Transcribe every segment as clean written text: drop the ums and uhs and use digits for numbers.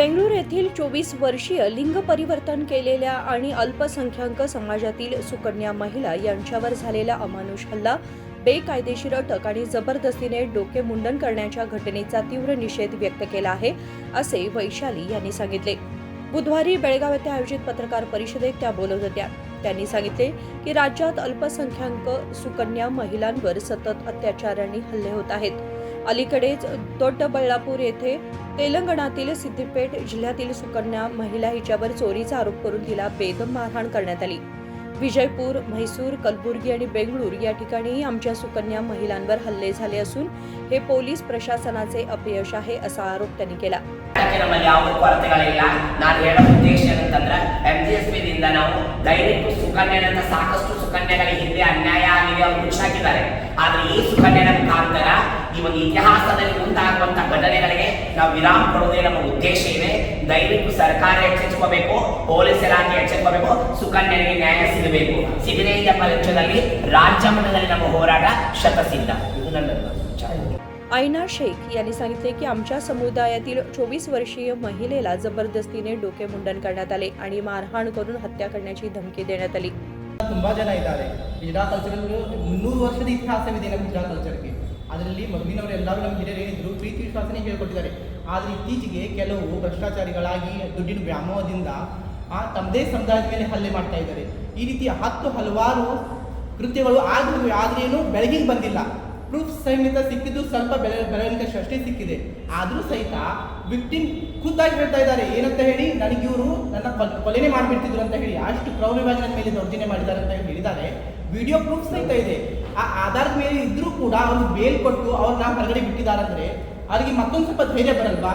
बेंगळूर येथील 24 वर्षीय लिंग परिवर्तन केलेल्या आणि अल्पसंख्याक समाजातील सुकन्या महिला यांच्यावर झालेला अमानुष हल्ला, बेकायदेशीर अटक आणि जबरदस्तीने डोके मुंडन करण्याच्या घटनेचा तीव्र निषेध व्यक्त केला आहे, असे वैशाली यांनी सांगितले। बुधवारी बेळगाव येथे आयोजित पत्रकार परिषदेत त्या बोलत होत्या। त्यांनी सांगितले की राज्यात अल्पसंख्याक सुकन्या महिलांवर सतत अत्याचार आणि हल्ले होत आहेत। अलीकडेच दोड्डबळ्ळापूर येथे तेलंगणातील सिद्दीपेट जिल्ह्यातील सुकन्या महिला हिच्यावर चोरीचा आरोप करून तिला बेदम मारहाण करण्यात आली। विजयपूर, म्हैसूर, कलबुर्गी आणि बेंगळूर या ठिकाणी आमच्या सुकन्या महिलांवर हल्ले झाले असून हे पोलीस प्रशासनाचे अपयश आहे, असा आरोप त्यांनी केला। ನಮ್ಮಲ್ಲಿ ಯಾವುದೇ ಕೊರತೆಗಳಿಲ್ಲ। ನಾನು ಹೇಳೋ ಉದ್ದೇಶ ಏನಂತಂದ್ರೆ MGSPದಿಂದ ನಾವು ದಯವಿಟ್ಟು ಸುಕನ್ಯೆಗಳನ್ನ ಸಾಕಷ್ಟು ಸುಕನ್ಯೆಗಳ ಹಿಂದೆ ಅನ್ಯಾಯ ಆಗಿದೆ, ಅವರು ಮುಚ್ಚಾಕಿದ್ದಾರೆ। ಆದರೆ ಈ ಸುಕನ್ಯೆಗಳ ಮುಖಾಂತರ ಈ ಒಂದು ಇತಿಹಾಸದಲ್ಲಿ ಮುಂದಾಗುವಂತ ಘಟನೆಗಳಿಗೆ ನಾವು ವಿರಾಮ ಕೊಡುವುದೇ ನಮ್ಮ ಉದ್ದೇಶ ಇದೆ। ದಯವಿಟ್ಟು ಸರ್ಕಾರ ಎಚ್ಚೆತ್ತುಕೋಬೇಕು, ಪೊಲೀಸ್ ಇಲಾಖೆ ಎಚ್ಚೆತ್ತುಕೋಬೇಕು, ಸುಕನ್ಯೆಗಳಿಗೆ ನ್ಯಾಯ ಸಿಗಬೇಕು। ಸಿಗದೇ ಇದ್ದ ಪಕ್ಷದಲ್ಲಿ ರಾಜ್ಯ ಮಟ್ಟದಲ್ಲಿ ನಮ್ಮ ಹೋರಾಟ ಶತಸಿದ್ಧ। ಇದು ನನ್ನ ವಿಚಾರ। आयना शेख यांनी सांगितले की आमच्या समुदायातील 24 वर्षीय महिलेला जबरदस्तीने डोके मुंडन करण्यात आले आणि मारहाण करून हत्या करण्याची धमकी देण्यात आली। ತುಂಬಾ ಜನ ಇದ್ದಾರೆ। ಗುಜರಾ ಕಲ್ಚರಲ್ 300 ವರ್ಷದ ಇತಿಹಾಸವಿದೆ ನಮ್ಮ ಗುಜರಾ ಕಲ್ಚರ್ಗೆ। ಅದರಲ್ಲಿ ಮೊದಲಿನವರೆಲ್ಲರೂ ನಮ್ಮ ಹಿರಿಯರು ಏನಿದ್ರು ಪ್ರೀತಿ ವಿಶ್ವಾಸನೆ ಹೇಳಿಕೊಟ್ಟಿದ್ದಾರೆ। ಆದರೆ ಇತ್ತೀಚೆಗೆ ಕೆಲವು ಭ್ರಷ್ಟಾಚಾರಿಗಳಾಗಿ ದುಡ್ಡಿನ ವ್ಯಾಮೋಹದಿಂದ ತಮ್ಮದೇ ಸಮುದಾಯದ ಮೇಲೆ ಹಲ್ಲೆ ಮಾಡ್ತಾ ಇದ್ದಾರೆ। ಈ ರೀತಿ ಹಲವಾರು ಕೃತ್ಯಗಳು ಆಗಿವೆ, ಆದ್ರೇನು ಬೆಳಗಿಗೆ ಬಂದಿಲ್ಲ। ಪ್ರೂಫ್ ಸಹಿತ ಸಿಕ್ಕಿದ್ದು ಸ್ವಲ್ಪ ಬೆಳವಣಿಗೆ ಅಷ್ಟೇ ಸಿಕ್ಕಿದೆ। ಆದರೂ ಸಹಿತ ವಿಕ್ಟಿಮ್ ಖುದ್ದಾಗಿ ಹೇಳ್ತಾ ಇದ್ದಾರೆ, ಏನಂತ ಹೇಳಿ, ನನಗೆ ಇವರು ನನ್ನ ಕೊಲೆನೇ ಮಾಡಿಬಿಡ್ತಿದ್ರು ಅಂತ ಹೇಳಿ, ಅಷ್ಟು ಕ್ರೌರ್ಯವಾಗಿ ನನ್ನ ಮೇಲೆ ದೌರ್ಜನ್ಯ ಮಾಡಿದ್ದಾರೆ ಅಂತ ಹೇಳಿದ್ದಾರೆ। ವಿಡಿಯೋ ಪ್ರೂಫ್ ಸಹಿತ ಇದೆ। ಆ ಆಧಾರದ ಮೇಲೆ ಇದ್ರೂ ಕೂಡ ಅವರು ಬೇಲ್ ಕೊಟ್ಟು ಅವ್ರನ್ನ ಹೊರಗಡೆ ಬಿಟ್ಟಿದ್ದಾರಂದ್ರೆ ಅವರಿಗೆ ಮತ್ತೊಂದು ಸ್ವಲ್ಪ ಧೈರ್ಯ ಬರಲ್ವಾ?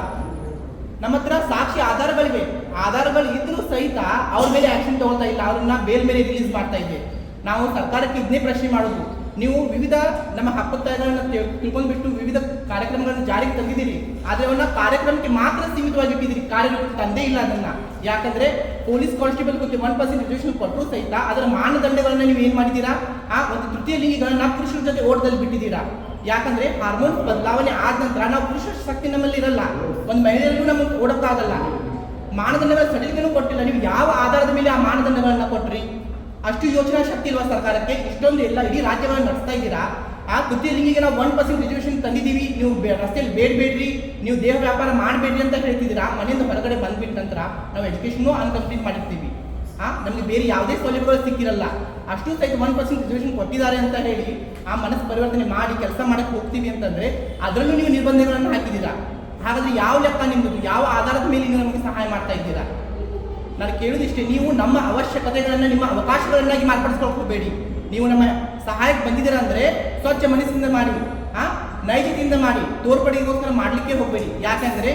ನಮ್ಮ ಹತ್ರ ಸಾಕ್ಷಿ ಆಧಾರಗಳಿವೆ, ಆಧಾರಗಳು ಇದ್ರೂ ಸಹಿತ ಅವ್ರ ಮೇಲೆ ಆಕ್ಷನ್ ತಗೊಳ್ತಾ ಇಲ್ಲ, ಅವ್ರನ್ನ ಬೇಲ್ ಮೇಲೆ ರಿಲೀಸ್ ಮಾಡ್ತಾ ಇದೆ। ನಾವು ಸರ್ಕಾರಕ್ಕೆ ಇದನ್ನೇ ಪ್ರಶ್ನೆ ಮಾಡೋದು, ನೀವು ವಿವಿಧ ನಮ್ಮ ಹಕ್ಕೊತ್ತಾಯಗಳನ್ನು ತಿಳ್ಕೊಂಡ್ಬಿಟ್ಟು ವಿವಿಧ ಕಾರ್ಯಕ್ರಮಗಳನ್ನು ಜಾರಿಗೆ ತಂದಿದ್ದೀರಿ, ಆದರೆ ಅವನ್ನ ಕಾರ್ಯಕ್ರಮಕ್ಕೆ ಮಾತ್ರ ಸೀಮಿತವಾಗಿ ಇಟ್ಟಿದ್ದೀರಿ, ಕಾರ್ಯರೂಪಕ್ಕೆ ತಂದೇ ಇಲ್ಲ ಅದನ್ನ। ಯಾಕಂದ್ರೆ ಪೊಲೀಸ್ ಕಾನ್ಸ್ಟೇಬಲ್ 1% ರಿಸರ್ವೇಷನ್ ಕೊಟ್ಟರು ಸಹಿತ ಅದರ ಮಾನದಂಡಗಳನ್ನ ನೀವು ಏನ್ ಮಾಡಿದ್ದೀರಾ, ಒಂದು ತೃತೀಯ ಲಿಂಗಿಗಳನ್ನ ಪುರುಷರ ಜೊತೆ ಓಟದಲ್ಲಿ ಬಿಟ್ಟಿದ್ದೀರಾ। ಯಾಕಂದ್ರೆ ಹಾರ್ಮೋನ್ ಬದಲಾವಣೆ ಆದ ನಂತರ ನಾವು ಪುರುಷ ಶಕ್ತಿ ನಮ್ಮಲ್ಲಿ ಇರಲ್ಲ, ಒಂದು ಮಹಿಳೆಯರಿಗೂ ನಮಗೆ ಓಡಕ್ಕಾಗಲ್ಲ। ಮಾನದಂಡಗಳ ಸಡಿಲಿಕೆನೂ ಕೊಟ್ಟಿಲ್ಲ, ನೀವು ಯಾವ ಆಧಾರದ ಮೇಲೆ ಆ ಮಾನದಂಡಗಳನ್ನ ಕೊಟ್ರಿ? ಅಷ್ಟು ಯೋಚನಾ ಶಕ್ತಿ ಇಲ್ವಾ ಸರ್ಕಾರಕ್ಕೆ? ಇಷ್ಟೊಂದು ಎಲ್ಲ ಇಡೀ ರಾಜ್ಯಗಳನ್ನು ನಡೆಸ್ತಾ ಇದ್ದೀರಾ। ಆ ತೃತೀಯ ಲಿಂಗಿಗೆ ನಾವು 1% ರಿಸರ್ವೇಷನ್ ತಂದಿದ್ದೀವಿ, ನೀವು ರಸ್ತೆಯಲ್ಲಿ ಬೇಡಬೇಡ್ರಿ, ನೀವು ದೇಹ ವ್ಯಾಪಾರ ಮಾಡಬೇಡ್ರಿ ಅಂತ ಹೇಳ್ತಿದ್ದೀರಾ। ಮನೆಯಿಂದ ಹೊರಗಡೆ ಬಂದ್ಬಿಟ್ಟ ನಂತರ ನಾವು ಎಜುಕೇಷನ್ ಅನ್ಕಂಪ್ಲೀಟ್ ಮಾಡಿರ್ತೀವಿ, ನಮಗೆ ಬೇರೆ ಯಾವುದೇ ಸೌಲಭ್ಯಗಳು ಸಿಕ್ಕಿರಲ್ಲ, ಅಷ್ಟು ಸಹಿತ 1% ರಿಸರ್ವೇಷನ್ ಕೊಟ್ಟಿದ್ದಾರೆ ಅಂತ ಹೇಳಿ ಆ ಮನಸ್ಸು ಪರಿವರ್ತನೆ ಮಾಡಿ ಕೆಲಸ ಮಾಡಕ್ಕೆ ಹೋಗ್ತೀವಿ ಅಂತಂದ್ರೆ ಅದರಲ್ಲೂ ನೀವು ನಿರ್ಬಂಧಗಳನ್ನು ಹಾಕಿದ್ದೀರಾ। ಹಾಗಾದ್ರೆ ಯಾವ ಲೆಕ್ಕ ನಿಮ್ಮದು? ಯಾವ ಆಧಾರದ ಮೇಲೆ ನೀವು ನಮಗೆ ಸಹಾಯ ಮಾಡ್ತಾ ಇದ್ದೀರಾ? ನಾನು ಕೇಳೋದಿಷ್ಟೇ, ನೀವು ನಮ್ಮ ಅವಶ್ಯಕತೆಗಳನ್ನು ನಿಮ್ಮ ಅವಕಾಶಗಳನ್ನಾಗಿ ಮಾರ್ಪಡಿಸ್ಕೊಳಕ್ಕೆ ಹೋಗಬೇಡಿ। ನೀವು ನಮ್ಮ ಸಹಾಯಕ್ಕೆ ಬಂದಿದ್ದೀರಾ ಅಂದರೆ ಸ್ವಚ್ಛ ಮನಸ್ಸಿಂದ ಮಾಡಿ, ನೈಜತೆಯಿಂದ ಮಾಡಿ, ತೋರ್ಪಡಿಗೋಸ್ಕರ ಮಾಡಲಿಕ್ಕೆ ಹೋಗಬೇಡಿ। ಯಾಕಂದರೆ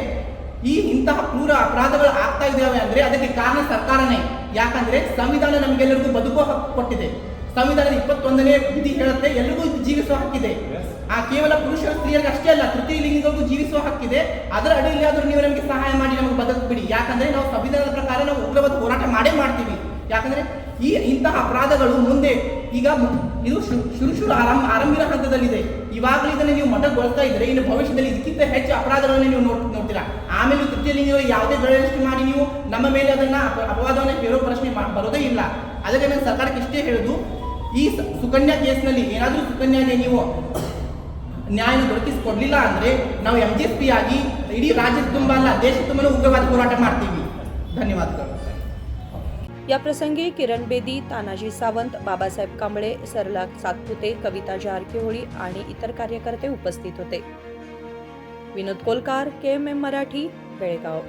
ಇಂತಹ ಕ್ರೂರ ಅಪರಾಧಗಳು ಆಗ್ತಾ ಇದ್ದಾವೆ ಅಂದರೆ ಅದಕ್ಕೆ ಕಾರಣ ಸರ್ಕಾರನೇ। ಯಾಕಂದರೆ ಸಂವಿಧಾನ ನಮಗೆಲ್ಲರಿಗೂ ಬದುಕೋ ಹಕ್ಕು ಕೊಟ್ಟಿದೆ। ಸಂವಿಧಾನದ 21ನೇ ವಿಧಿ ಹೇಳುತ್ತೆ ಎಲ್ಲರಿಗೂ ಜೀವಿಸುವ ಹಕ್ಕಿದೆ। ಕೇವಲ ಪುರುಷ ಸ್ತ್ರೀಯರಿಗೆ ಅಷ್ಟೇ ಅಲ್ಲ, ತೃತೀಯ ಲಿಂಗಿಗಳಿಗೂ ಜೀವಿಸುವ ಹಕ್ಕಿದೆ। ಅದರ ಅಡಿಯಲ್ಲಿ ಆದರೂ ನೀವು ನಮಗೆ ಸಹಾಯ ಮಾಡಿ ನಮಗೆ ಬದುಕಬಿಡಿ। ಯಾಕಂದ್ರೆ ನಾವು ಸಂವಿಧಾನದ ಪ್ರಕಾರ ನಾವು ಉಗ್ರವಾದ ಹೋರಾಟ ಮಾಡೇ ಮಾಡ್ತೀವಿ। ಯಾಕಂದ್ರೆ ಇಂತಹ ಅಪರಾಧಗಳು ಮುಂದೆ ಈಗ ಇದು ಶುರು ಆರಂಭಿಕ ಹಂತದಲ್ಲಿದೆ, ಇವಾಗಲೇ ಇದನ್ನು ನೀವು ಮಟ್ಟಗೊಳಿಸ್ತಾ ಇದ್ರೆ ಇನ್ನು ಭವಿಷ್ಯದಲ್ಲಿ ಇದಕ್ಕಿಂತ ಹೆಚ್ಚು ಅಪರಾಧಗಳನ್ನು ನೀವು ನೋಡ್ತೀರಾ। ಆಮೇಲೆ ತೃತೀಯ ಲಿಂಗಿಗಳು ಯಾವುದೇ ಬೆಳವಣಿಗೆ ಮಾಡಿ ನೀವು ನಮ್ಮ ಮೇಲೆ ಅದನ್ನ ಅಪವಾದವನ್ನು ಹೇರೋ ಪ್ರಶ್ನೆ ಬರೋದೇ ಇಲ್ಲ। ಅದಕ್ಕೆ ನಾನು ಸರ್ಕಾರಕ್ಕೆ ಇಷ್ಟೇ ಹೇಳೋದು, ಈ ಸುಕನ್ಯಾ ಕೇಸ್ನಲ್ಲಿ ಏನಾದರೂ ಸುಕನ್ಯಾಗೆ ನೀವು ನ್ಯಾಯ ದೊರಕಿಸಿಕೊಡ್ಲಿಲ್ಲ ಅಂದ್ರೆ ನಾವು MGSP ಆಗಿ ಇಡೀ ರಾಜ್ಯದ ತುಂಬ ಅಲ್ಲ ದೇಶದ ತುಂಬಾ ಉಗ್ರವಾದ ಹೋರಾಟ ಮಾಡ್ತೀವಿ। ಧನ್ಯವಾದಗಳು। या प्रसंगी किरण बेदी, तानाजी सावंत, बाबासाहेब कांबळे, सरला सातपुते, कविता जारकीहोळी आणि इतर कार्यकर्ते उपस्थित होते। विनोद कोलकार, KMM मराठी, बेळगाव।